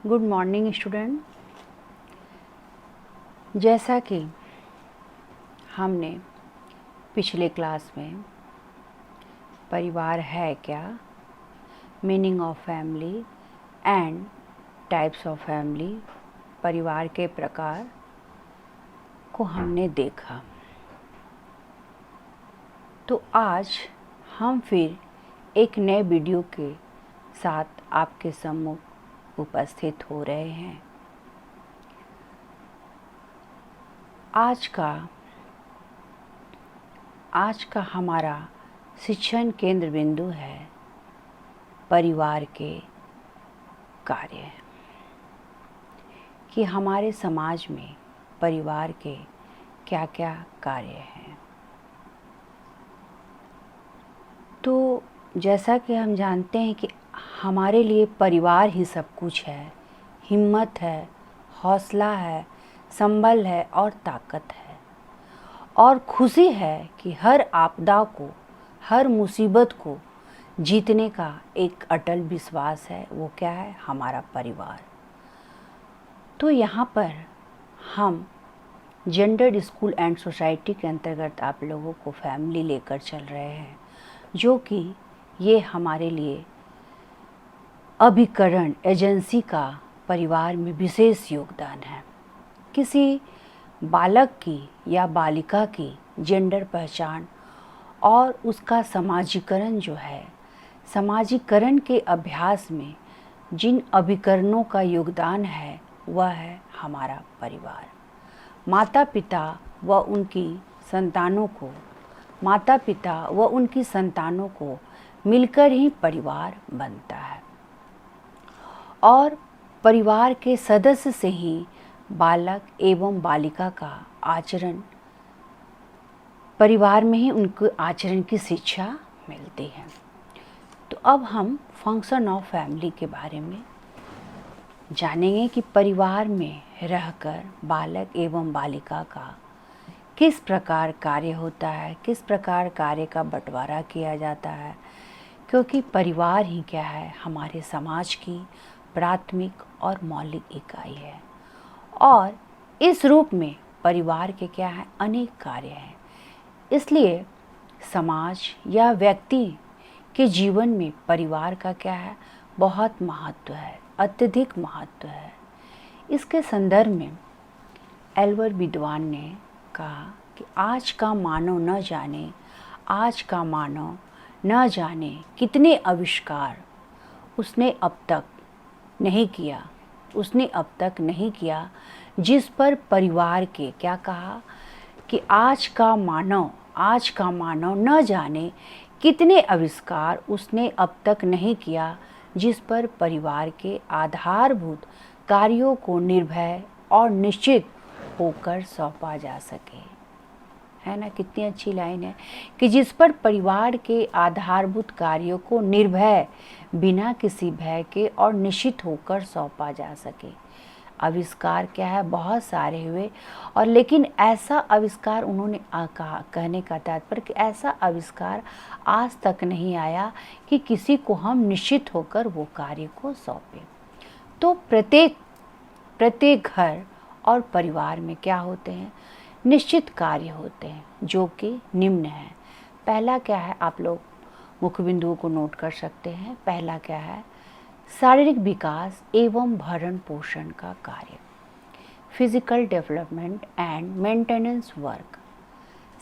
Good morning student. जैसा कि हमने पिछले क्लास में परिवार है क्या, meaning of family and types of family, परिवार के प्रकार को हमने देखा, तो आज हम फिर एक नए वीडियो के साथ आपके सम्मुख उपस्थित हो रहे हैं। आज का हमारा शिक्षण केंद्र बिंदु है परिवार के कार्य, कि हमारे समाज में परिवार के क्या क्या कार्य हैं। तो जैसा कि हम जानते हैं कि हमारे लिए परिवार ही सब कुछ है, हिम्मत है, हौसला है, संबल है और ताकत है, और खुशी है कि हर आपदा को, हर मुसीबत को जीतने का एक अटल विश्वास है। वो क्या है? हमारा परिवार। तो यहाँ पर हम जेंडर्ड स्कूल एंड सोसाइटी के अंतर्गत आप लोगों को फैमिली लेकर चल रहे हैं, जो कि ये हमारे लिए अभिकरण एजेंसी का परिवार में विशेष योगदान है। किसी बालक की या बालिका की जेंडर पहचान और उसका समाजीकरण जो है, समाजीकरण के अभ्यास में जिन अभिकरणों का योगदान है वह है हमारा परिवार। माता पिता व उनकी संतानों को मिलकर ही परिवार बनता है, और परिवार के सदस्य से ही बालक एवं बालिका का आचरण, परिवार में ही उनके आचरण की शिक्षा मिलती है। तो अब हम फंक्शन ऑफ फैमिली के बारे में जानेंगे कि परिवार में रहकर बालक एवं बालिका का किस प्रकार कार्य होता है, किस प्रकार कार्य का बंटवारा किया जाता है, क्योंकि परिवार ही क्या है, हमारे समाज की प्राथमिक और मौलिक इकाई है। और इस रूप में परिवार के क्या है, अनेक कार्य हैं। इसलिए समाज या व्यक्ति के जीवन में परिवार का क्या है, बहुत महत्व है, अत्यधिक महत्व है। इसके संदर्भ में एल्बर विद्वान ने कहा कि आज का मानव न जाने कितने आविष्कार उसने अब तक नहीं किया जिस पर परिवार के, क्या कहा कि आज का मानव न जाने कितने आविष्कार उसने अब तक नहीं किया जिस पर परिवार के आधारभूत कार्यों को निर्भय और निश्चित होकर सौंपा जा सके। है ना, कितनी अच्छी लाइन है कि जिस पर परिवार के आधारभूत कार्यों को निर्भय, बिना किसी भय के और निश्चित होकर सौंपा जा सके। आविष्कार क्या है, बहुत सारे हुए, और लेकिन ऐसा आविष्कार उन्होंने कहा, कहने का तात्पर्य कि ऐसा आविष्कार आज तक नहीं आया कि किसी को हम निश्चित होकर वो कार्य को सौंपें। तो प्रत्येक घर और परिवार में क्या होते हैं, निश्चित कार्य होते हैं, जो कि निम्न है। पहला क्या है, आप लोग मुख्य बिंदुओं को नोट कर सकते हैं। पहला क्या है, शारीरिक विकास एवं भरण पोषण का कार्य, physical development and maintenance work.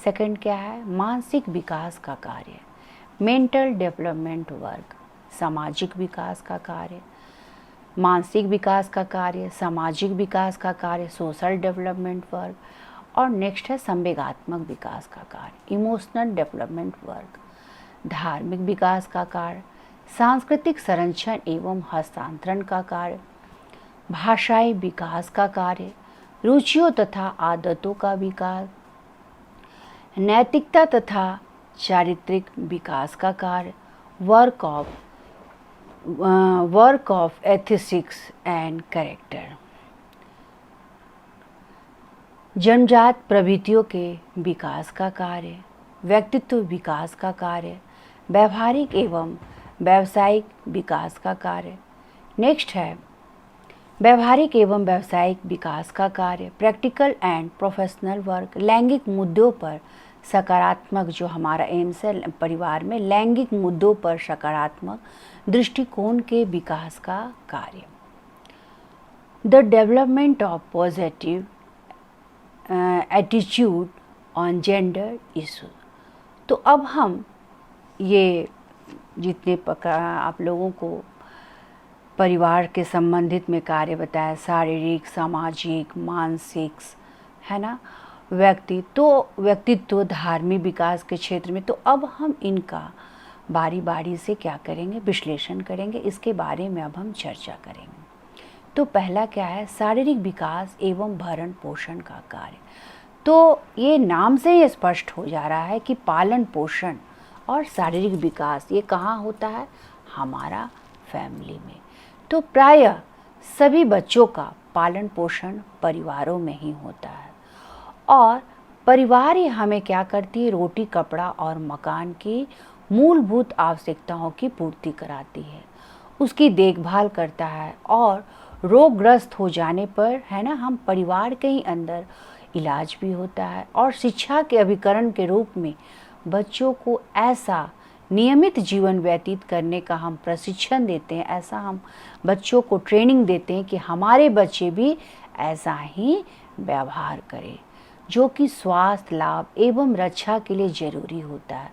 Second क्या है, मानसिक विकास का कार्य, मेंटल डेवलपमेंट वर्क, सामाजिक विकास का कार्य, मानसिक विकास का कार्य, सामाजिक विकास का कार्य, सोशल डेवलपमेंट वर्क। और नेक्स्ट है संवेगात्मक विकास का कार्य, इमोशनल डेवलपमेंट वर्क, धार्मिक विकास का कार्य, सांस्कृतिक संरक्षण एवं हस्तांतरण का कार्य, भाषाई विकास का कार्य, रुचियों तथा आदतों का विकास, नैतिकता तथा चारित्रिक विकास का कार्य, work of ethics and character, जन्मजात प्रवृत्तियों के विकास का कार्य, व्यक्तित्व विकास का कार्य, व्यावहारिक एवं व्यावसायिक विकास का कार्य। नेक्स्ट है व्यवहारिक एवं व्यावसायिक विकास का कार्य, प्रैक्टिकल एंड प्रोफेशनल वर्क, लैंगिक मुद्दों पर सकारात्मक, जो हमारा एम्स है परिवार में लैंगिक मुद्दों पर सकारात्मक दृष्टिकोण के विकास का कार्य। The development of positive attitude on gender issue. तो अब हम ये जितने आप लोगों को परिवार के संबंधित में कार्य बताया, शारीरिक, सामाजिक, मानसिक, है ना, व्यक्तित्व, धार्मिक विकास के क्षेत्र में, तो अब हम इनका बारी बारी से क्या करेंगे, विश्लेषण करेंगे। इसके बारे में अब हम चर्चा करेंगे। तो पहला क्या है, शारीरिक विकास एवं भरण पोषण का कार्य। तो ये नाम से ही स्पष्ट हो जा रहा है कि पालन पोषण और शारीरिक विकास ये कहाँ होता है, हमारा फैमिली में। तो प्रायः सभी बच्चों का पालन पोषण परिवारों में ही होता है और परिवार ही हमें क्या करती है, रोटी, कपड़ा और मकान की मूलभूत आवश्यकताओं की पूर्ति कराती है, उसकी देखभाल करता है और रोगग्रस्त हो जाने पर, है ना, हम परिवार के ही अंदर इलाज भी होता है। और शिक्षा के अभिकरण के रूप में बच्चों को ऐसा नियमित जीवन व्यतीत करने का हम प्रशिक्षण देते हैं, ऐसा हम बच्चों को ट्रेनिंग देते हैं कि हमारे बच्चे भी ऐसा ही व्यवहार करें, जो कि स्वास्थ्य लाभ एवं रक्षा के लिए जरूरी होता है।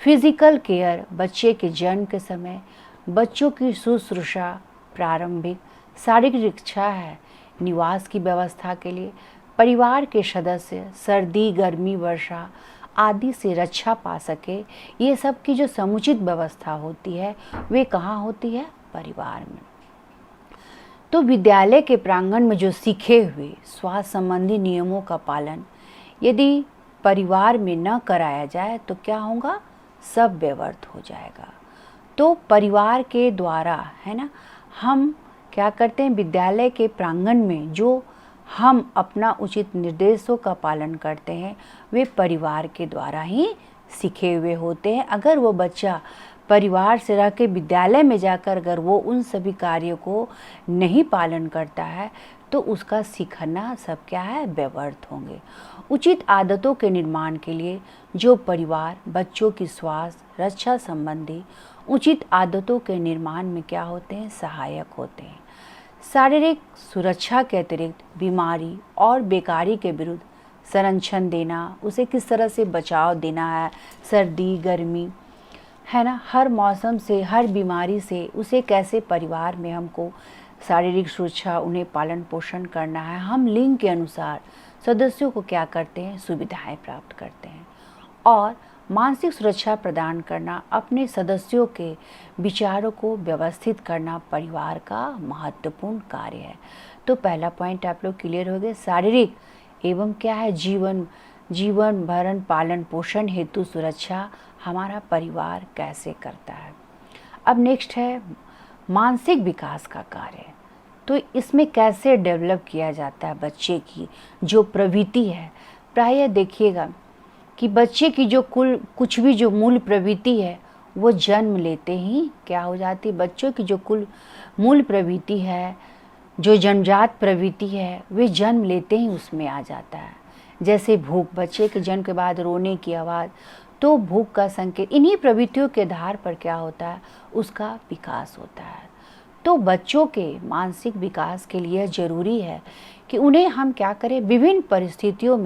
फिजिकल केयर, बच्चे के जन्म के समय बच्चों की शुश्रूषा, प्रारंभिक शारीरिक रक्षा है, निवास की व्यवस्था के लिए परिवार के सदस्य सर्दी, गर्मी, वर्षा आदि से रक्षा पा सके, ये सब की जो समुचित व्यवस्था होती है वे कहाँ होती है, परिवार में। तो विद्यालय के प्रांगण में जो सीखे हुए स्वास्थ्य संबंधी नियमों का पालन यदि परिवार में न कराया जाए तो क्या होगा, सब व्यर्थ हो जाएगा। तो परिवार के द्वारा, है ना, हम क्या करते हैं, विद्यालय के प्रांगण में जो हम अपना उचित निर्देशों का पालन करते हैं वे परिवार के द्वारा ही सीखे हुए होते हैं। अगर वो बच्चा परिवार से रह के विद्यालय में जाकर अगर वो उन सभी कार्यों को नहीं पालन करता है तो उसका सीखना सब क्या है, व्यर्थ होंगे। उचित आदतों के निर्माण के लिए जो परिवार बच्चों की स्वास्थ्य रक्षा संबंधी उचित आदतों के निर्माण में क्या होते हैं, सहायक होते हैं। शारीरिक सुरक्षा के अतिरिक्त बीमारी और बेकारी के विरुद्ध संरक्षण देना, उसे किस तरह से बचाव देना है, सर्दी, गर्मी, है ना, हर मौसम से, हर बीमारी से उसे कैसे परिवार में हमको शारीरिक सुरक्षा, उन्हें पालन पोषण करना है। हम लिंग के अनुसार सदस्यों को क्या करते हैं, सुविधाएं प्राप्त करते हैं। और मानसिक सुरक्षा प्रदान करना, अपने सदस्यों के विचारों को व्यवस्थित करना परिवार का महत्वपूर्ण कार्य है। तो पहला पॉइंट आप लोग क्लियर हो गए, शारीरिक एवं क्या है, जीवन भरण पालन पोषण हेतु सुरक्षा हमारा परिवार कैसे करता है। अब नेक्स्ट है मानसिक विकास का कार्य। तो इसमें कैसे डेवलप किया जाता है बच्चे की जो प्रवृत्ति है। प्रायः देखिएगा कि बच्चे की जो कुछ भी जो मूल प्रवृत्ति है वो जन्म लेते ही क्या हो जाती है, बच्चों की जो मूल प्रवृत्ति है, जो जन्मजात प्रवृत्ति है, वे जन्म लेते ही उसमें आ जाता है। जैसे भूख, बच्चे के जन्म के बाद रोने की आवाज़, तो भूख का संकेत, इन्हीं प्रवृत्तियों के आधार पर क्या होता है, उसका विकास होता है। तो बच्चों के मानसिक विकास के लिए ज़रूरी है कि उन्हें हम क्या करें, विभिन्न परिस्थितियों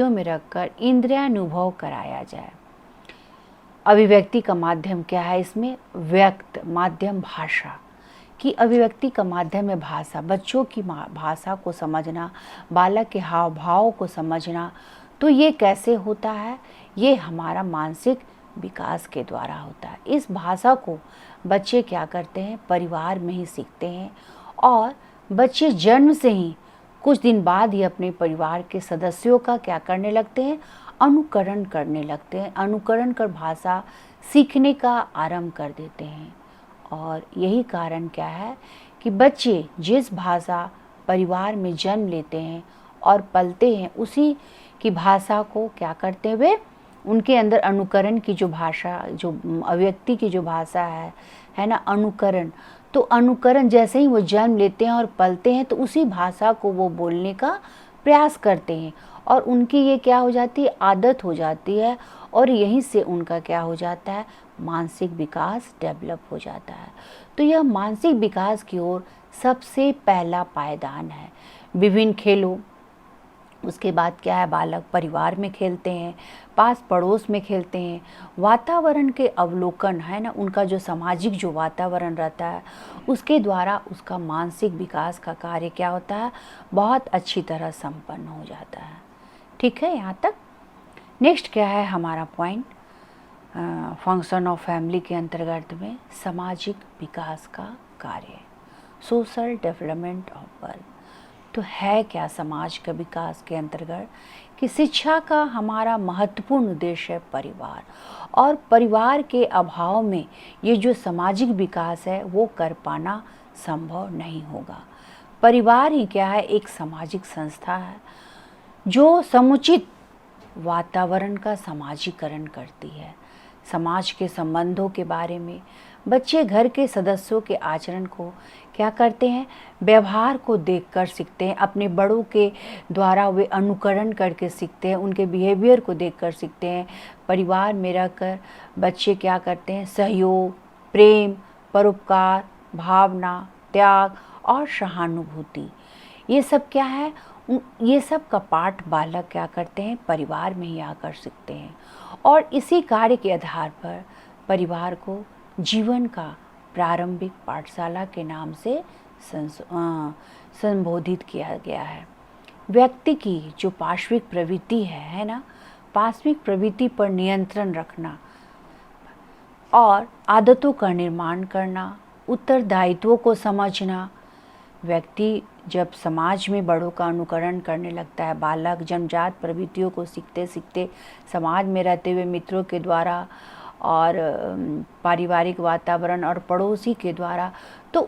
में रखकर इंद्रियानुभव कराया जाए। अभिव्यक्ति का माध्यम क्या है, इसमें व्यक्त माध्यम भाषा की अभिव्यक्ति का माध्यम है भाषा। बच्चों की भाषा को समझना, बालक के हाव भाव को समझना, तो ये कैसे होता है, ये हमारा मानसिक विकास के द्वारा होता है। इस भाषा को बच्चे क्या करते हैं, परिवार में ही सीखते हैं और बच्चे जन्म से ही कुछ दिन बाद ही अपने परिवार के सदस्यों का क्या करने लगते हैं, अनुकरण करने लगते हैं। अनुकरण कर भाषा सीखने का आरंभ कर देते हैं। और यही कारण क्या है कि बच्चे जिस भाषा परिवार में जन्म लेते हैं और पलते हैं, उसी की भाषा को क्या करते हुए उनके अंदर अनुकरण की जो भाषा, जो अभिव्यक्ति की जो भाषा है ना, अनुकरण, तो अनुकरण, जैसे ही वो जन्म लेते हैं और पलते हैं तो उसी भाषा को वो बोलने का प्रयास करते हैं और उनकी ये क्या हो जाती है, आदत हो जाती है और यहीं से उनका क्या हो जाता है, मानसिक विकास डेवलप हो जाता है। तो यह मानसिक विकास की ओर सबसे पहला पायदान है। विभिन्न खेलों, उसके बाद क्या है, बालक परिवार में खेलते हैं, पास पड़ोस में खेलते हैं, वातावरण के अवलोकन है ना, उनका जो सामाजिक जो वातावरण रहता है उसके द्वारा उसका मानसिक विकास का कार्य क्या होता है, बहुत अच्छी तरह संपन्न हो जाता है। ठीक है, यहाँ तक। नेक्स्ट क्या है हमारा पॉइंट, फंक्शन ऑफ फैमिली के अंतर्गत में सामाजिक विकास का कार्य, सोशल डेवलपमेंट ऑफ वर्ल्ड। तो है क्या समाज का विकास के अंतर्गत कि शिक्षा का हमारा महत्वपूर्ण उद्देश्य है परिवार, और परिवार के अभाव में ये जो सामाजिक विकास है वो कर पाना संभव नहीं होगा। परिवार ही क्या है, एक सामाजिक संस्था है जो समुचित वातावरण का समाजीकरण करती है। समाज के संबंधों के बारे में बच्चे घर के सदस्यों के आचरण को क्या करते हैं, व्यवहार को देखकर सीखते हैं, अपने बड़ों के द्वारा वे अनुकरण करके सीखते हैं, उनके बिहेवियर को देखकर सीखते हैं। परिवार में रहकर बच्चे क्या करते हैं, सहयोग, प्रेम, परोपकार, भावना, त्याग और सहानुभूति, ये सब क्या है, ये सब का पाठ बालक क्या करते हैं, परिवार में ही आकर सीखते हैं। और इसी कार्य के आधार पर परिवार को जीवन का प्रारंभिक पाठशाला के नाम से संबोधित किया गया है। व्यक्ति की जो पाश्विक प्रवृत्ति है ना, पाश्विक प्रवृत्ति पर नियंत्रण रखना और आदतों का निर्माण करना, उत्तरदायित्वों को समझना। व्यक्ति जब समाज में बड़ों का अनुकरण करने लगता है, बालक जन्मजात प्रवृत्तियों को सीखते सीखते समाज में रहते हुए मित्रों के द्वारा और पारिवारिक वातावरण और पड़ोसी के द्वारा, तो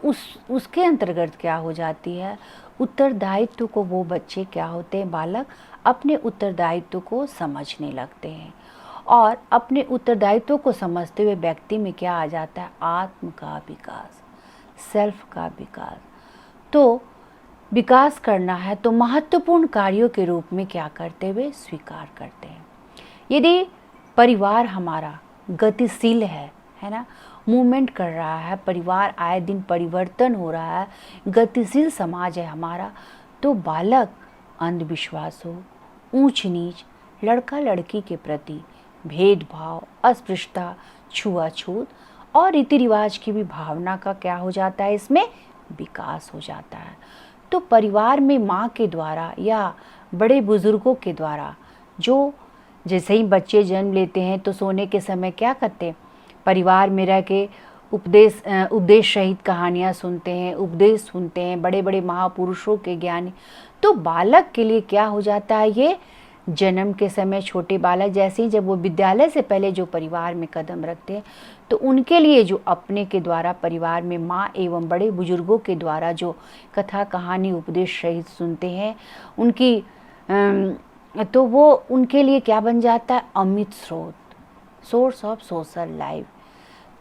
उसके अंतर्गत क्या हो जाती है, उत्तरदायित्व को वो बच्चे क्या होते हैं, बालक अपने उत्तरदायित्व को समझने लगते हैं। और अपने उत्तरदायित्व को समझते हुए व्यक्ति में क्या आ जाता है, आत्म का विकास, सेल्फ का विकास। तो विकास करना है तो महत्वपूर्ण कार्यों के रूप में क्या करते हुए स्वीकार करते हैं। यदि परिवार हमारा गतिशील है ना, मूवमेंट कर रहा है, परिवार आए दिन परिवर्तन हो रहा है, गतिशील समाज है हमारा, तो बालक अंधविश्वासों, ऊंच नीच, लड़का लड़की के प्रति भेदभाव, अस्पृश्यता, छुआछूत और रीति रिवाज की भी भावना का क्या हो जाता है, इसमें विकास हो जाता है। तो परिवार में माँ के द्वारा या बड़े बुजुर्गों के द्वारा, जो जैसे ही बच्चे जन्म लेते हैं तो सोने के समय क्या करते हैं, परिवार में रह के उपदेश सहित कहानियाँ सुनते हैं, उपदेश सुनते हैं, बड़े बड़े महापुरुषों के ज्ञानी। तो बालक के लिए क्या हो जाता है, ये जन्म के समय छोटे बालक जैसे ही जब वो विद्यालय से पहले जो परिवार में कदम रखते हैं, तो उनके लिए जो अपने के द्वारा परिवार में माँ एवं बड़े बुजुर्गों के द्वारा जो कथा कहानी उपदेश सहित सुनते हैं, उनकी तो वो उनके लिए क्या बन जाता है, अमृत स्रोत, सोर्स ऑफ सोशल लाइफ।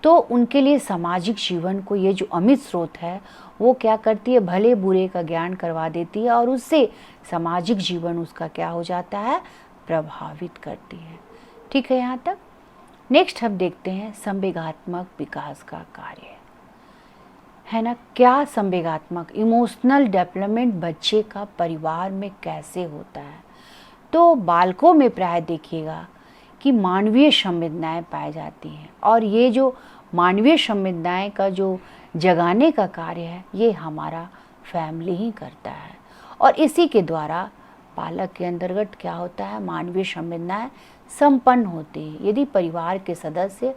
तो उनके लिए सामाजिक जीवन को ये जो अमृत स्रोत है वो क्या करती है, भले बुरे का ज्ञान करवा देती है और उससे सामाजिक जीवन उसका क्या हो जाता है, प्रभावित करती है। ठीक है, यहाँ तक। नेक्स्ट हम देखते हैं संवेगात्मक विकास का कार्य, है ना। क्या संवेगात्मक इमोशनल डेवलपमेंट बच्चे का परिवार में कैसे होता है, तो बालकों में प्राय देखिएगा कि मानवीय संवेदनाएं पाई जाती हैं, और ये जो मानवीय संवेदनाएं का जो जगाने का कार्य है ये हमारा फैमिली ही करता है, और इसी के द्वारा बालक के अंतर्गत क्या होता है, मानवीय संवेदनाएं संपन्न होती है। यदि परिवार के सदस्य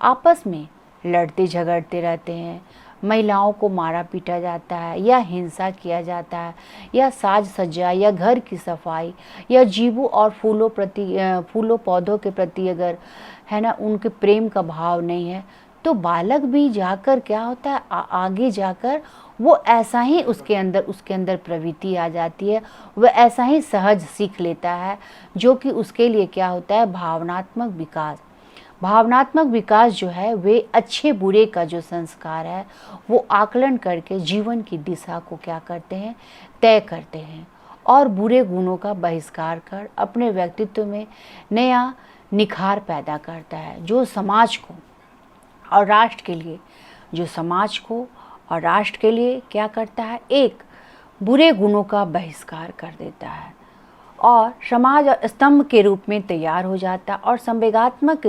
आपस में लड़ते झगड़ते रहते हैं, महिलाओं को मारा पीटा जाता है या हिंसा किया जाता है, या साज सज्जा या घर की सफाई या जीवों और फूलों पौधों के प्रति अगर है ना उनके प्रेम का भाव नहीं है, तो बालक भी जाकर क्या होता है, आगे जाकर वो ऐसा ही उसके अंदर प्रवृत्ति आ जाती है, वह ऐसा ही सहज सीख लेता है, जो कि उसके लिए क्या होता है, भावनात्मक विकास। भावनात्मक विकास जो है वे अच्छे बुरे का जो संस्कार है वो आकलन करके जीवन की दिशा को क्या करते हैं, तय करते हैं और बुरे गुणों का बहिष्कार कर अपने व्यक्तित्व में नया निखार पैदा करता है, जो समाज को और राष्ट्र के लिए, जो समाज को और राष्ट्र के लिए क्या करता है, एक बुरे गुणों का बहिष्कार कर देता है और समाज स्तंभ के रूप में तैयार हो जाता है। और संवेगात्मक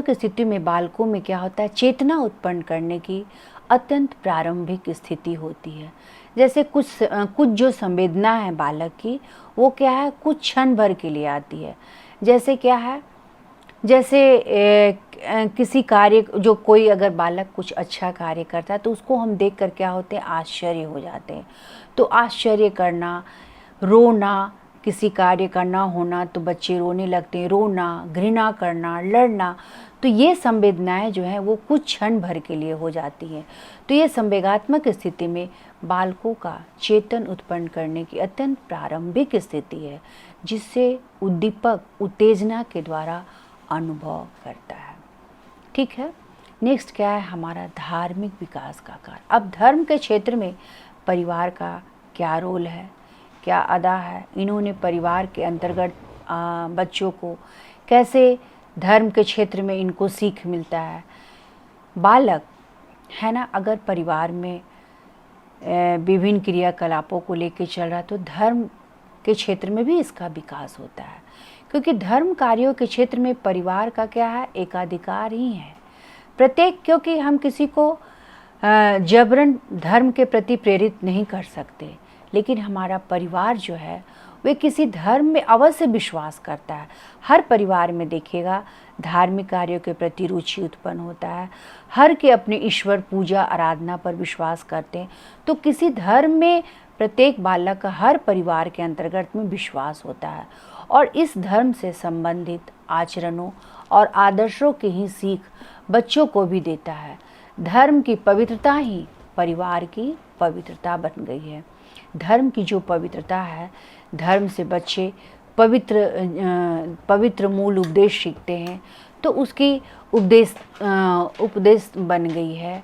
स्थिति में बालकों में क्या होता है, चेतना उत्पन्न करने की अत्यंत प्रारंभिक स्थिति होती है। जैसे कुछ जो संवेदना है बालक की, वो क्या है, कुछ क्षण भर के लिए आती है। जैसे क्या है, जैसे किसी कार्य, जो कोई अगर बालक कुछ अच्छा कार्य करता है तो उसको हम देख कर क्या होते हैं, आश्चर्य हो जाते हैं। तो आश्चर्य करना, रोना, किसी कार्य करना होना तो बच्चे रोने लगते हैं, रोना, घृणा करना, लड़ना, तो ये संवेदनाएं जो हैं वो कुछ क्षण भर के लिए हो जाती हैं। तो ये संवेगात्मक स्थिति में बालकों का चेतन उत्पन्न करने की अत्यंत प्रारंभिक स्थिति है, जिससे उद्दीपक उत्तेजना के द्वारा अनुभव करता है। ठीक है, नेक्स्ट क्या है हमारा, धार्मिक विकास का कार्य। अब धर्म के क्षेत्र में परिवार का क्या रोल है, क्या अदा है, इन्होंने परिवार के अंतर्गत बच्चों को कैसे धर्म के क्षेत्र में इनको सीख मिलता है। बालक है ना, अगर परिवार में विभिन्न क्रियाकलापों को लेकर चल रहा है तो धर्म के क्षेत्र में भी इसका विकास होता है, क्योंकि धर्म कार्यों के क्षेत्र में परिवार का क्या है, एकाधिकार ही है प्रत्येक। क्योंकि हम किसी को जबरन धर्म के प्रति प्रेरित नहीं कर सकते, लेकिन हमारा परिवार जो है वे किसी धर्म में अवश्य विश्वास करता है। हर परिवार में देखिएगा धार्मिक कार्यों के प्रति रुचि उत्पन्न होता है, हर के अपने ईश्वर पूजा आराधना पर विश्वास करते हैं। तो किसी धर्म में प्रत्येक बालक का हर परिवार के अंतर्गत में विश्वास होता है और इस धर्म से संबंधित आचरणों और आदर्शों की ही सीख बच्चों को भी देता है। धर्म की पवित्रता ही परिवार की पवित्रता बन गई है। धर्म की जो पवित्रता है, धर्म से बच्चे पवित्र मूल उपदेश सीखते हैं, तो उसकी उपदेश बन गई है,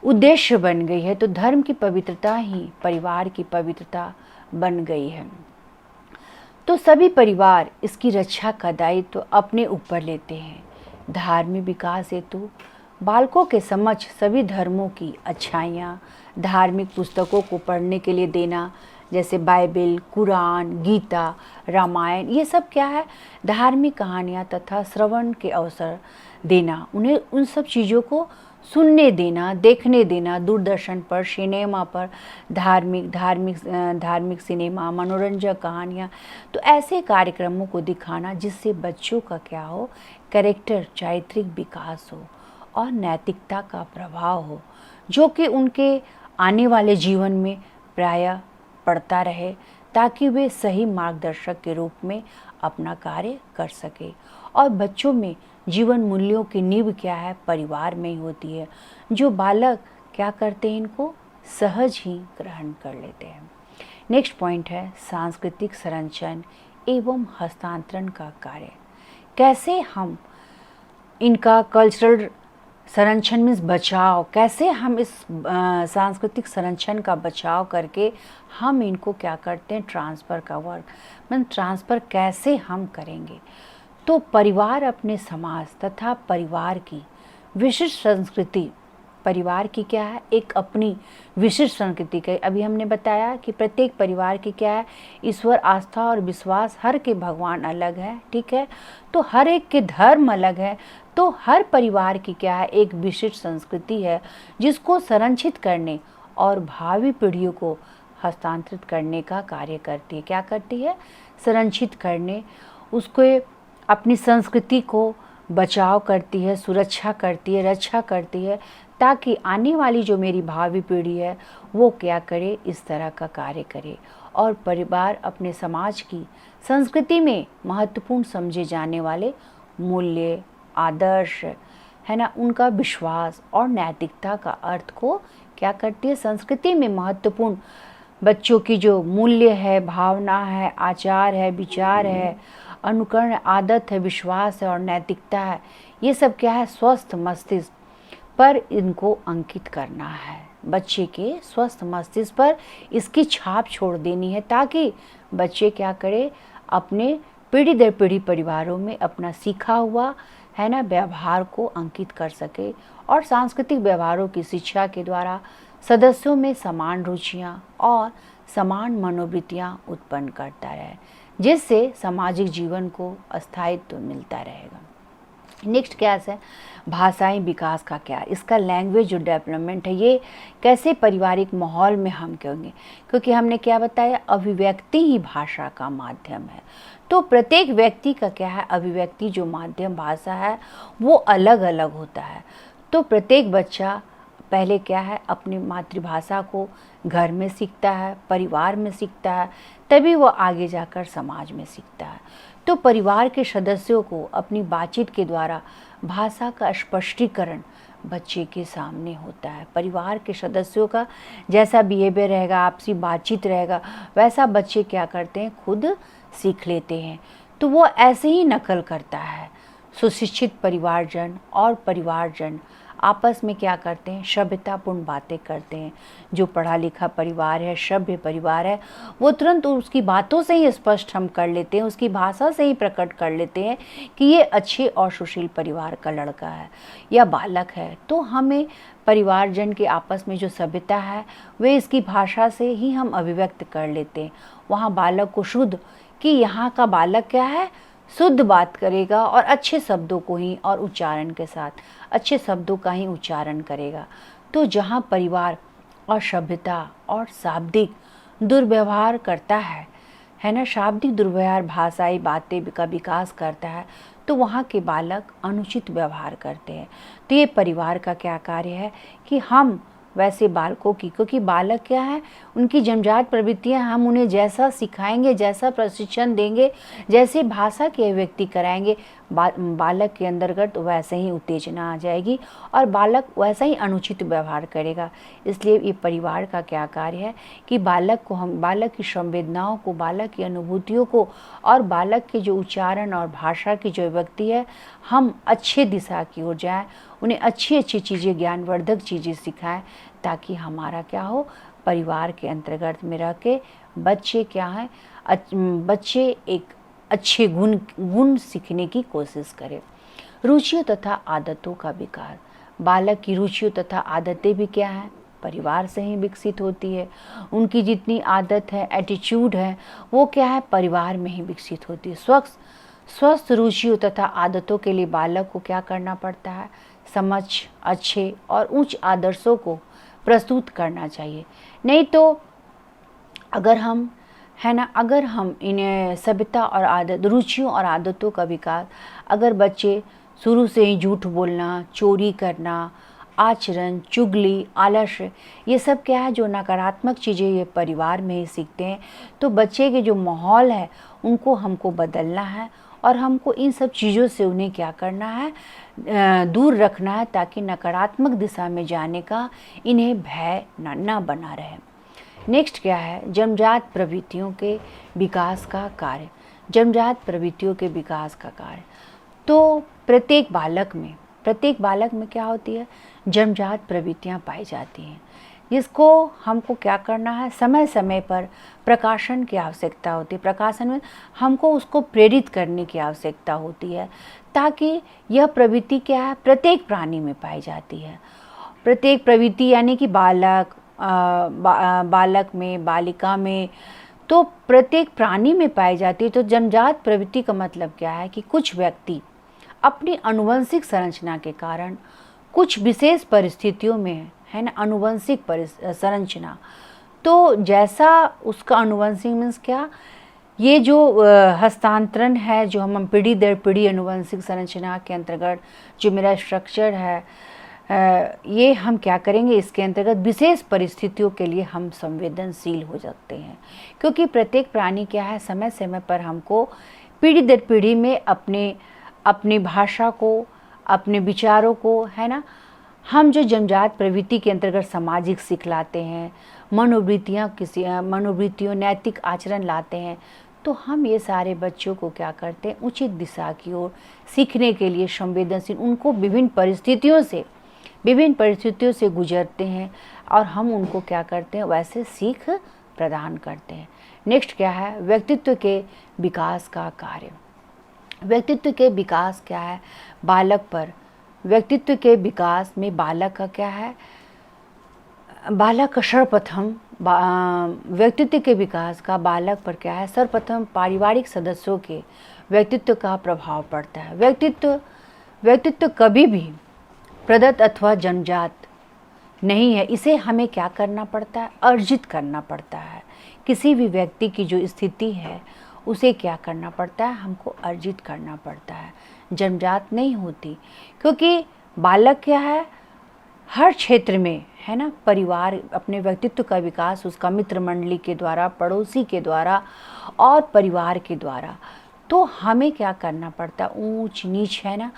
उद्देश्य बन गई है। तो धर्म की पवित्रता ही परिवार की पवित्रता बन गई है। तो सभी परिवार इसकी रक्षा का दायित्व अपने ऊपर लेते हैं। धार्मिक विकास हेतु बालकों के समक्ष सभी धर्मों की अच्छाइयाँ, धार्मिक पुस्तकों को पढ़ने के लिए देना, जैसे बाइबल, कुरान, गीता, रामायण, ये सब क्या है, धार्मिक कहानियाँ तथा श्रवण के अवसर देना, उन्हें उन सब चीज़ों को सुनने देना, देखने देना। दूरदर्शन पर, सिनेमा पर धार्मिक सिनेमा, मनोरंजक कहानियाँ, तो ऐसे कार्यक्रमों को दिखाना जिससे बच्चों का क्या हो, कैरेक्टर, चारित्रिक विकास हो और नैतिकता का प्रभाव हो, जो कि उनके आने वाले जीवन में प्रायः पड़ता रहे, ताकि वे सही मार्गदर्शक के रूप में अपना कार्य कर सके। और बच्चों में जीवन मूल्यों की नींव क्या है, परिवार में ही होती है, जो बालक क्या करते हैं, इनको सहज ही ग्रहण कर लेते हैं। नेक्स्ट पॉइंट है सांस्कृतिक संरक्षण एवं हस्तांतरण का कार्य। कैसे हम इनका कल्चरल संरक्षण मीन्स बचाव, कैसे हम इस सांस्कृतिक संरक्षण का बचाव करके हम इनको क्या करते हैं, ट्रांसफ़र का वर्क मीन्स ट्रांसफ़र कैसे हम करेंगे। तो परिवार अपने समाज तथा परिवार की विशिष्ट संस्कृति, परिवार की क्या है, एक अपनी विशिष्ट संस्कृति का, अभी हमने बताया कि प्रत्येक परिवार की क्या है, ईश्वर आस्था और विश्वास, हर के भगवान अलग है, ठीक है, तो हर एक के धर्म अलग है। तो हर परिवार की क्या है, एक विशिष्ट संस्कृति है, जिसको संरक्षित करने और भावी पीढ़ियों को हस्तांतरित करने का कार्य करती है। क्या करती है, संरक्षित करने, उसको अपनी संस्कृति को बचाव करती है, सुरक्षा करती है, रक्षा करती है, ताकि आने वाली जो मेरी भावी पीढ़ी है वो क्या करे, इस तरह का कार्य करे। और परिवार अपने समाज की संस्कृति में महत्वपूर्ण समझे जाने वाले मूल्य, आदर्श है ना, उनका विश्वास और नैतिकता का अर्थ को क्या करती है, संस्कृति में महत्वपूर्ण बच्चों की जो मूल्य है, भावना है, आचार है, विचार है, अनुकरण, आदत है, विश्वास है और नैतिकता है। ये सब क्या है? स्वस्थ मस्तिष्क पर इनको अंकित करना है। बच्चे के स्वस्थ मस्तिष्क पर इसकी छाप छोड़ देनी है, ताकि बच्चे क्या करे? अपने पीढ़ी दर पीढ़ी परिवारों में अपना सीखा हुआ है ना व्यवहार को अंकित कर सके, और सांस्कृतिक व्यवहारों की शिक्षा के द्वारा सदस्यों में समान रुचियां और समान मनोवृत्तियां उत्पन्न करता रहे, जिससे सामाजिक जीवन को स्थायित्व मिलता रहेगा। नेक्स्ट क्या है? भाषाई विकास का क्या? इसका लैंग्वेज जो डेवलपमेंट है, ये कैसे पारिवारिक माहौल में हम कहेंगे, क्योंकि हमने क्या बताया? अभिव्यक्ति ही भाषा का माध्यम है। तो प्रत्येक व्यक्ति का क्या है? अभिव्यक्ति जो माध्यम भाषा है वो अलग अलग होता है। तो प्रत्येक बच्चा पहले क्या है? अपनी मातृभाषा को घर में सीखता है, परिवार में सीखता है, तभी वो आगे जाकर समाज में सीखता है। तो परिवार के सदस्यों को अपनी बातचीत के द्वारा भाषा का स्पष्टीकरण बच्चे के सामने होता है। परिवार के सदस्यों का जैसा बिहेवियर रहेगा, आपसी बातचीत रहेगा, वैसा बच्चे क्या करते हैं? खुद सीख लेते हैं। तो वो ऐसे ही नकल करता है। सुशिक्षित परिवारजन और परिवारजन आपस में क्या करते हैं? सभ्यतापूर्ण बातें करते हैं। जो पढ़ा लिखा परिवार है, सभ्य परिवार है, वो तुरंत उसकी बातों से ही स्पष्ट हम कर लेते हैं, उसकी भाषा से ही प्रकट कर लेते हैं कि ये अच्छे और सुशील परिवार का लड़का है या बालक है। तो हमें परिवारजन के आपस में जो सभ्यता है वे इसकी भाषा से ही हम अभिव्यक्त कर लेते हैं। वहाँ बालक को शुद्ध, कि यहाँ का बालक क्या है? शुद्ध बात करेगा और अच्छे शब्दों को ही और उच्चारण के साथ अच्छे शब्दों का ही उच्चारण करेगा। तो जहाँ परिवार और सभ्यता और शाब्दिक दुर्व्यवहार करता है ना, शाब्दिक दुर्व्यवहार भाषाई बातें का विकास करता है, तो वहाँ के बालक अनुचित व्यवहार करते हैं। तो ये परिवार का क्या कार्य है कि हम वैसे बालकों की, क्योंकि बालक क्या है? उनकी जन्मजात प्रवृत्तियां, हम उन्हें जैसा सिखाएंगे, जैसा प्रशिक्षण देंगे, जैसे भाषा की अभिव्यक्ति कराएंगे, बालक के अंतर्गत वैसे ही उत्तेजना आ जाएगी और बालक वैसा ही अनुचित व्यवहार करेगा। इसलिए ये परिवार का क्या कार्य है कि बालक की संवेदनाओं को, बालक की अनुभूतियों को और बालक के जो उच्चारण और भाषा की जो अभिव्यक्ति है, हम अच्छे दिशा की ओर जाएं, उन्हें अच्छी अच्छी चीज़ें, ज्ञानवर्धक चीज़ें सिखाएं, ताकि हमारा क्या हो? परिवार के अंतर्गत में रह के बच्चे क्या है? बच्चे एक अच्छे गुण सीखने की कोशिश करें। रुचियों तथा आदतों का विकास। बालक की रुचियों तथा आदतें भी क्या है? परिवार से ही विकसित होती है। उनकी जितनी आदत है, एटीट्यूड है, वो क्या है? परिवार में ही विकसित होती है। स्वस्थ रुचियों तथा आदतों के लिए बालक को क्या करना पड़ता है? समझ, अच्छे और उच्च आदर्शों को प्रस्तुत करना चाहिए। नहीं तो अगर हम इन्हें सभ्यता और आदत, रुचियों और आदतों का विकास, अगर बच्चे शुरू से ही झूठ बोलना, चोरी करना, आचरण, चुगली, आलस्य, ये सब क्या है? जो नकारात्मक चीज़ें ये परिवार में ही सीखते हैं। तो बच्चे के जो माहौल है उनको हमको बदलना है और हमको इन सब चीज़ों से उन्हें क्या करना है? दूर रखना है, ताकि नकारात्मक दिशा में जाने का इन्हें भय न बना रहे। नेक्स्ट क्या है? जन्मजात प्रवृत्तियों के विकास का कार्य। जन्मजात प्रवृत्तियों के विकास का कार्य, तो प्रत्येक बालक में क्या होती है? जन्मजात प्रवृत्तियाँ पाई जाती हैं, जिसको हमको क्या करना है? समय समय पर प्रकाशन की आवश्यकता होती है। प्रकाशन में हमको उसको प्रेरित करने की आवश्यकता होती है, ताकि यह प्रवृत्ति क्या है? प्रत्येक प्राणी में पाई जाती है। प्रत्येक प्रवृत्ति यानी कि बालक में, बालिका में, तो प्रत्येक प्राणी में पाई जाती है। तो जन्मजात प्रवृत्ति का मतलब क्या है कि कुछ व्यक्ति अपनी आनुवंशिक संरचना के कारण कुछ विशेष परिस्थितियों में, है ना, आनुवंशिक संरचना, तो जैसा उसका आनुवंशिक मीन्स क्या? ये जो हस्तांतरण है, जो हम पीढ़ी दर पीढ़ी आनुवंशिक संरचना के अंतर्गत जो मेरा स्ट्रक्चर है, ये हम क्या करेंगे? इसके अंतर्गत विशेष परिस्थितियों के लिए हम संवेदनशील हो सकते हैं, क्योंकि प्रत्येक प्राणी क्या है? समय समय पर हमको पीढ़ी दर पीढ़ी में अपनी भाषा को, अपने विचारों को, है ना, हम जो जन्मजात प्रवृत्ति के अंतर्गत सामाजिक सीख लाते हैं, मनोवृत्तियों, नैतिक आचरण लाते हैं, तो हम ये सारे बच्चों को क्या करते हैं, उचित दिशा की ओर सीखने के लिए संवेदनशील, उनको विभिन्न परिस्थितियों से गुजरते हैं और हम उनको क्या करते हैं, वैसे सीख प्रदान करते हैं। नेक्स्ट क्या है, व्यक्तित्व के विकास का कार्य। व्यक्तित्व के विकास क्या है, बालक पर व्यक्तित्व के विकास में बालक का क्या है, बालक का सर्वप्रथम व्यक्तित्व के विकास का बालक पर क्या है, सर्वप्रथम पारिवारिक सदस्यों के व्यक्तित्व का प्रभाव पड़ता है। व्यक्तित्व कभी भी प्रदत्त अथवा जन्मजात नहीं है, इसे हमें क्या करना पड़ता है, अर्जित करना पड़ता है। किसी भी व्यक्ति की जो स्थिति है उसे क्या करना पड़ता है, हमको अर्जित करना पड़ता है, जन्मजात नहीं होती। क्योंकि बालक क्या है, हर क्षेत्र में है ना, परिवार अपने व्यक्तित्व का विकास उसका मित्र मंडली के द्वारा, पड़ोसी के द्वारा और परिवार के द्वारा। तो हमें क्या करना पड़ता है, ऊंच नीच है ना,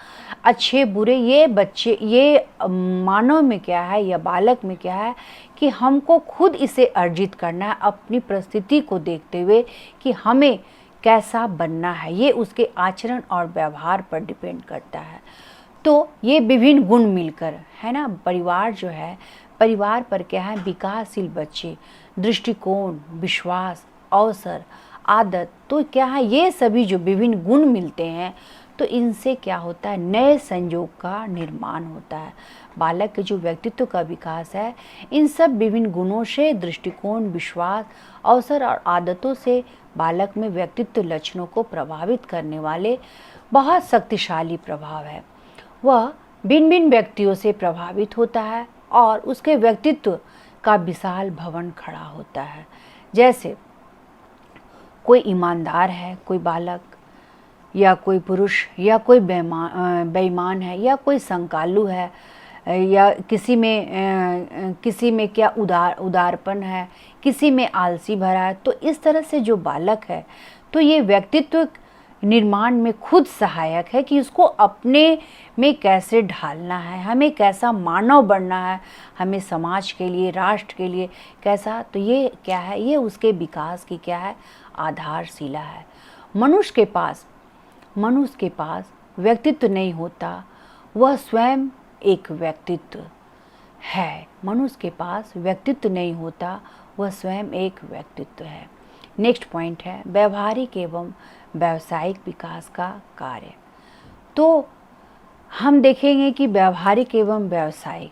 अच्छे बुरे, ये बच्चे, ये मानव में क्या है या बालक में क्या है कि हमको खुद इसे अर्जित करना है अपनी परिस्थिति को देखते हुए कि हमें कैसा बनना है। ये उसके आचरण और व्यवहार पर डिपेंड करता है। तो ये विभिन्न गुण मिलकर है ना, परिवार जो है, परिवार पर क्या है, विकासशील बच्चे, दृष्टिकोण, विश्वास, अवसर, आदत, तो क्या है, ये सभी जो विभिन्न गुण मिलते हैं तो इनसे क्या होता है, नए संयोग का निर्माण होता है। बालक के जो व्यक्तित्व का विकास है, इन सब विभिन्न गुणों से, दृष्टिकोण, विश्वास, अवसर और आदतों से बालक में व्यक्तित्व लक्षणों को प्रभावित करने वाले बहुत शक्तिशाली प्रभाव है। वह भिन्न भिन्न व्यक्तियों से प्रभावित होता है और उसके व्यक्तित्व का विशाल भवन खड़ा होता है। जैसे कोई ईमानदार है, कोई बालक, या कोई पुरुष, या कोई बेईमान है, या कोई संकालू है, या किसी में क्या उदारपन है, किसी में आलसी भरा है। तो इस तरह से जो बालक है, तो ये व्यक्तित्व निर्माण में खुद सहायक है कि उसको अपने में कैसे ढालना है, हमें कैसा मानव बनना है, हमें समाज के लिए, राष्ट्र के लिए कैसा। तो ये क्या है, ये उसके विकास की क्या है, आधारशिला है। मनुष्य के पास व्यक्तित्व नहीं होता, वह स्वयं एक व्यक्तित्व है। मनुष्य के पास व्यक्तित्व नहीं होता, वह स्वयं एक व्यक्तित्व है। नेक्स्ट पॉइंट है व्यवहारिक एवं व्यावसायिक विकास का कार्य। तो हम देखेंगे कि व्यवहारिक एवं व्यावसायिक,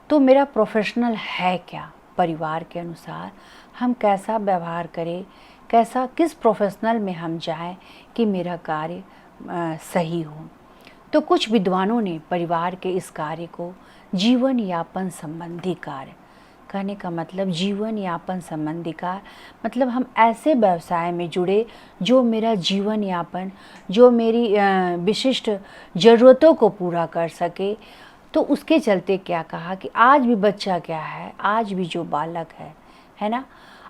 तो मेरा प्रोफेशनल है क्या, परिवार के अनुसार हम कैसा व्यवहार करें, कैसा किस प्रोफेशनल में हम जाएं कि मेरा कार्य सही हो। तो कुछ विद्वानों ने परिवार के इस कार्य को जीवन यापन संबंधी कार्य, कहने का मतलब जीवन यापन संबंधी कार्य मतलब हम ऐसे व्यवसाय में जुड़े जो मेरा जीवन यापन, जो मेरी विशिष्ट ज़रूरतों को पूरा कर सके। तो उसके चलते क्या कहा कि आज भी बच्चा क्या है, आज भी जो बालक है ना,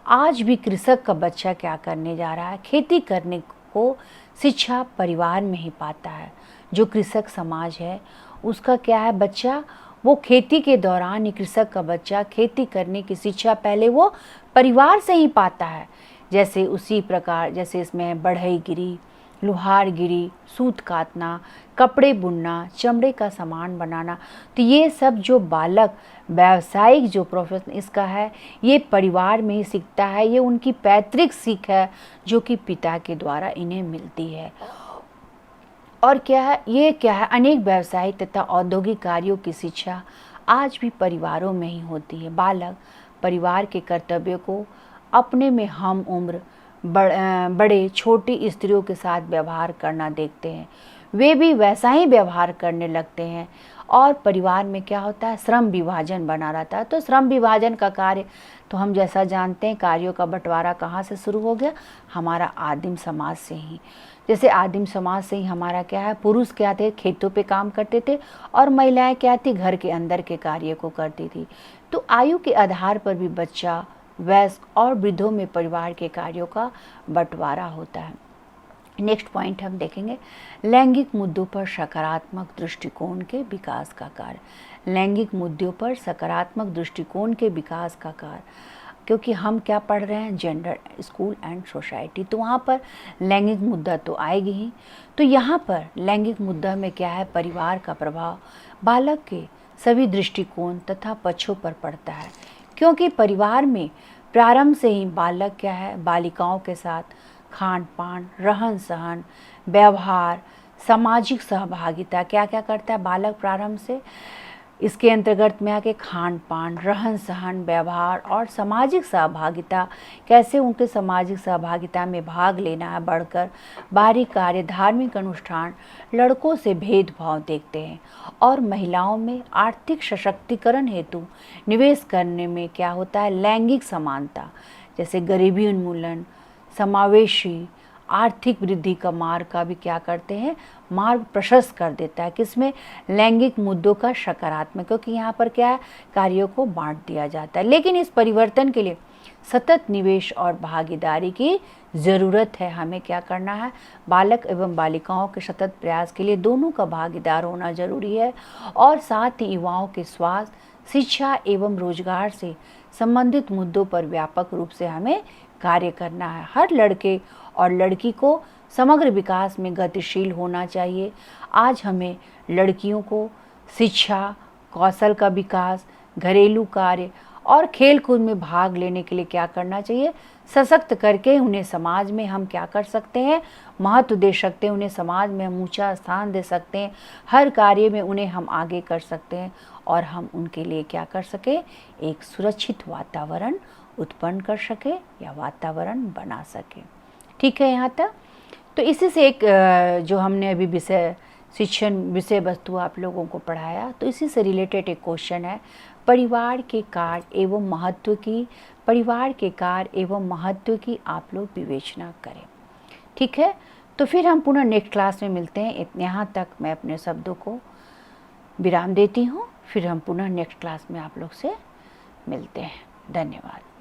आज भी कृषक का बच्चा क्या करने जा रहा है, खेती करने को शिक्षा परिवार में ही पाता है। जो कृषक समाज है उसका क्या है, बच्चा वो खेती के दौरान ही, कृषक का बच्चा खेती करने की शिक्षा पहले वो परिवार से ही पाता है। जैसे उसी प्रकार जैसे इसमें बढ़ईगिरी, लुहारगिरी, सूत काटना, कपड़े बुनना, चमड़े का सामान बनाना, तो ये सब जो बालक व्यावसायिक जो प्रोफेशन इसका है, ये परिवार में ही सीखता है। ये उनकी पैतृक सीख है जो कि पिता के द्वारा इन्हें मिलती है। और क्या है, ये क्या है, अनेक व्यावसायिक तथा औद्योगिक कार्यों की शिक्षा आज भी परिवारों में ही होती है। बालक परिवार के कर्तव्यों को अपने में हम उम्र बड़े छोटी स्त्रियों के साथ व्यवहार करना देखते हैं, वे भी वैसा ही व्यवहार करने लगते हैं। और परिवार में क्या होता है, श्रम विभाजन बना रहता है। तो श्रम विभाजन का कार्य तो हम जैसा जानते हैं, कार्यों का बंटवारा कहाँ से शुरू हो गया, हमारा आदिम समाज से ही। जैसे आदिम समाज से ही हमारा क्या है, पुरुष क्या थे, खेतों पे काम करते थे और महिलाएं क्या थी, घर के अंदर के कार्य को करती थी। तो आयु के आधार पर भी बच्चा, वयस्क और वृद्धों में परिवार के कार्यों का बंटवारा होता है। नेक्स्ट पॉइंट हम देखेंगे लैंगिक मुद्दों पर सकारात्मक दृष्टिकोण के विकास का कार्य। लैंगिक मुद्दों पर सकारात्मक दृष्टिकोण के विकास का कार्य। क्योंकि हम क्या पढ़ रहे हैं, जेंडर, स्कूल एंड सोसाइटी, तो वहाँ पर लैंगिक मुद्दा तो आएगी ही। तो यहाँ पर लैंगिक मुद्दा में क्या है, परिवार का प्रभाव बालक के सभी दृष्टिकोण तथा पक्षों पर पड़ता है, क्योंकि परिवार में प्रारंभ से ही बालक क्या है, बालिकाओं के साथ खान पान, रहन सहन, व्यवहार, सामाजिक सहभागिता क्या क्या करता है बालक प्रारंभ से। इसके अंतर्गत में आके खान पान, रहन सहन, व्यवहार और सामाजिक सहभागिता, कैसे उनके सामाजिक सहभागिता में भाग लेना है बढ़कर, बाहरी कार्य, धार्मिक अनुष्ठान, लड़कों से भेदभाव देखते हैं। और महिलाओं में आर्थिक सशक्तिकरण हेतु निवेश करने में क्या होता है, लैंगिक समानता, जैसे गरीबी उन्मूलन, समावेशी आर्थिक वृद्धि का मार्ग का भी क्या करते हैं, मार्ग प्रशस्त कर देता है। किसमें, लैंगिक मुद्दों का सकारात्मक, क्योंकि यहाँ पर क्या है, कार्यों को बांट दिया जाता है। लेकिन इस परिवर्तन के लिए सतत निवेश और भागीदारी की ज़रूरत है। हमें क्या करना है, बालक एवं बालिकाओं के सतत प्रयास के लिए दोनों का भागीदार होना जरूरी है। और साथ ही युवाओं के स्वास्थ्य, शिक्षा एवं रोजगार से संबंधित मुद्दों पर व्यापक रूप से हमें कार्य करना है। हर लड़के और लड़की को समग्र विकास में गतिशील होना चाहिए। आज हमें लड़कियों को शिक्षा, कौशल का विकास, घरेलू कार्य और खेल कूद में भाग लेने के लिए क्या करना चाहिए, सशक्त करके उन्हें समाज में हम क्या कर सकते हैं, महत्व दे सकते हैं, उन्हें समाज में हम ऊंचा स्थान दे सकते हैं, हर कार्य में उन्हें हम आगे कर सकते हैं और हम उनके लिए क्या कर सके, एक सुरक्षित वातावरण उत्पन्न कर सके या वातावरण बना सके। ठीक है यहाँ तक। तो इसी से एक जो हमने अभी विषय शिक्षण विषय वस्तु आप लोगों को पढ़ाया, तो इसी से रिलेटेड एक क्वेश्चन है, परिवार के कार्य एवं महत्व की आप लोग विवेचना करें। ठीक है, तो फिर हम पुनः नेक्स्ट क्लास में मिलते हैं। यहाँ तक मैं अपने शब्दों को विराम देती हूँ, फिर हम पुनः नेक्स्ट क्लास में आप लोग से मिलते हैं। धन्यवाद।